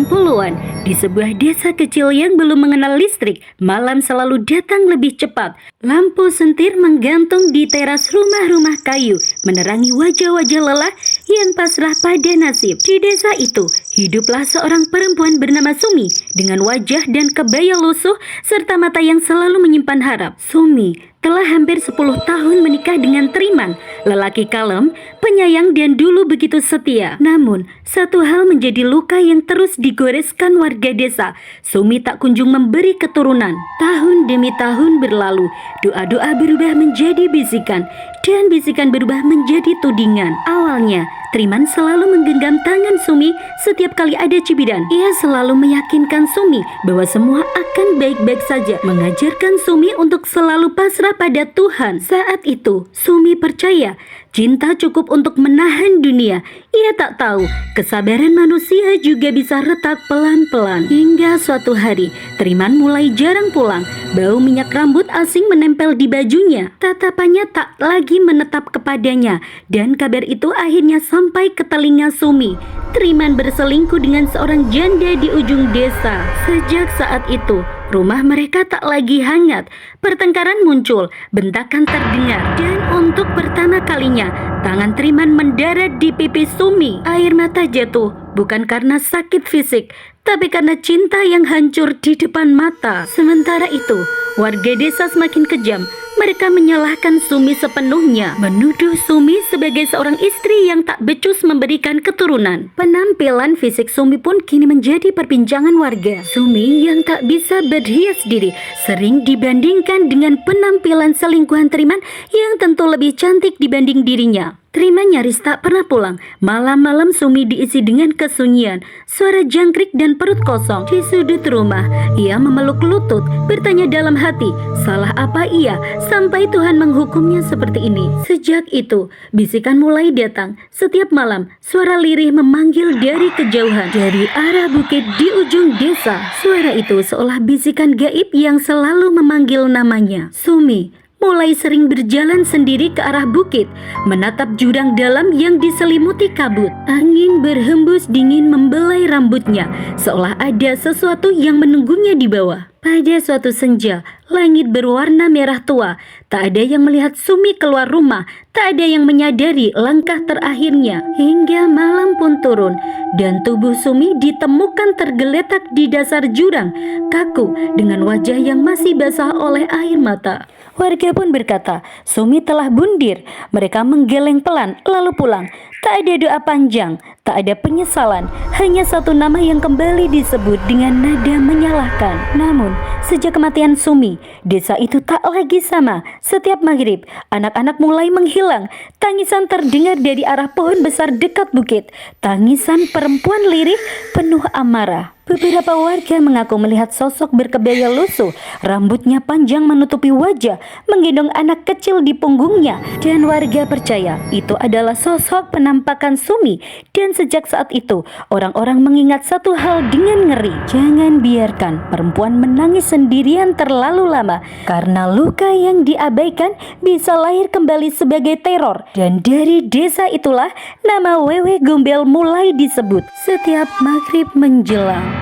60-an, di sebuah desa kecil yang belum mengenal listrik, malam selalu datang lebih cepat. Lampu sentir menggantung di teras rumah-rumah kayu, menerangi wajah-wajah lelah yang pasrah pada nasib. Di desa itu, hiduplah seorang perempuan bernama Sumi, dengan wajah dan kebaya lusuh, serta mata yang selalu menyimpan harap. Sumi telah hampir 10 tahun menikah dengan Triman, lelaki kalem, penyayang dan dulu begitu setia. Namun, satu hal menjadi luka yang terus digoreskan warga desa. Sumi tak kunjung memberi keturunan. Tahun demi tahun berlalu, doa-doa berubah menjadi bisikan, dan bisikan berubah menjadi tudingan. Awalnya, Triman selalu menggenggam tangan Sumi setiap kali ada cibiran. Ia selalu meyakinkan Sumi bahwa semua akan baik-baik saja, mengajarkan Sumi untuk selalu pasrah pada Tuhan. Saat itu, Sumi percaya cinta cukup untuk menahan dunia. Ia tak tahu kesabaran manusia juga bisa retak pelan-pelan. Hingga suatu hari, Triman mulai jarang pulang. Bau minyak rambut asing menempel di bajunya. Tatapannya tak lagi menetap kepadanya, dan kabar itu akhirnya sampai ke telinga Sumi. Triman berselingkuh dengan seorang janda di ujung desa. Sejak saat itu, rumah mereka tak lagi hangat. Pertengkaran muncul, bentakan terdengar, dan untuk pertama kalinya, tangan Triman mendarat di pipi Sumi. Air mata jatuh, bukan karena sakit fisik, tapi karena cinta yang hancur di depan mata. Sementara itu, warga desa semakin kejam. Mereka menyalahkan Sumi sepenuhnya, menuduh Sumi sebagai seorang istri yang tak becus memberikan keturunan. Penampilan fisik Sumi pun kini menjadi perbincangan warga. Sumi yang tak bisa berhias diri sering dibandingkan dengan penampilan selingkuhan Triman yang tentu lebih cantik dibanding dirinya. Triman nyaris tak pernah pulang. Malam-malam Sumi diisi dengan kesunyian, suara jangkrik dan perut kosong. Di sudut rumah, ia memeluk lutut, bertanya dalam hati, salah apa ia sampai Tuhan menghukumnya seperti ini. Sejak itu, bisikan mulai datang. Setiap malam, suara lirih memanggil dari kejauhan, dari arah bukit di ujung desa. Suara itu seolah bisikan gaib yang selalu memanggil namanya. Sumi mulai sering berjalan sendiri ke arah bukit, menatap jurang dalam yang diselimuti kabut. Angin berhembus dingin membelai rambutnya, seolah ada sesuatu yang menunggunya di bawah. Pada suatu senja, langit berwarna merah tua. Tak ada yang melihat Sumi keluar rumah, tak ada yang menyadari langkah terakhirnya. Hingga malam pun turun, dan tubuh Sumi ditemukan tergeletak di dasar jurang, kaku dengan wajah yang masih basah oleh air mata. Warga pun berkata, Sumi telah bundir. Mereka menggeleng pelan, lalu pulang. Tak ada doa panjang, tak ada penyesalan, hanya satu nama yang kembali disebut dengan nada menyalahkan. Namun, sejak kematian Sumi, desa itu tak lagi sama. Setiap maghrib, anak-anak mulai menghilang. Tangisan terdengar dari arah pohon besar dekat bukit. Tangisan perempuan lirih penuh amarah. Beberapa warga mengaku melihat sosok berkebaya lusuh, rambutnya panjang menutupi wajah, menggendong anak kecil di punggungnya. Dan warga percaya itu adalah sosok penampakan Sumi. Dan sejak saat itu, orang-orang mengingat satu hal dengan ngeri. Jangan biarkan perempuan menangis sendirian terlalu lama, karena luka yang diabaikan bisa lahir kembali sebagai teror. Dan dari desa itulah nama Wewe Gombel mulai disebut setiap maghrib menjelang.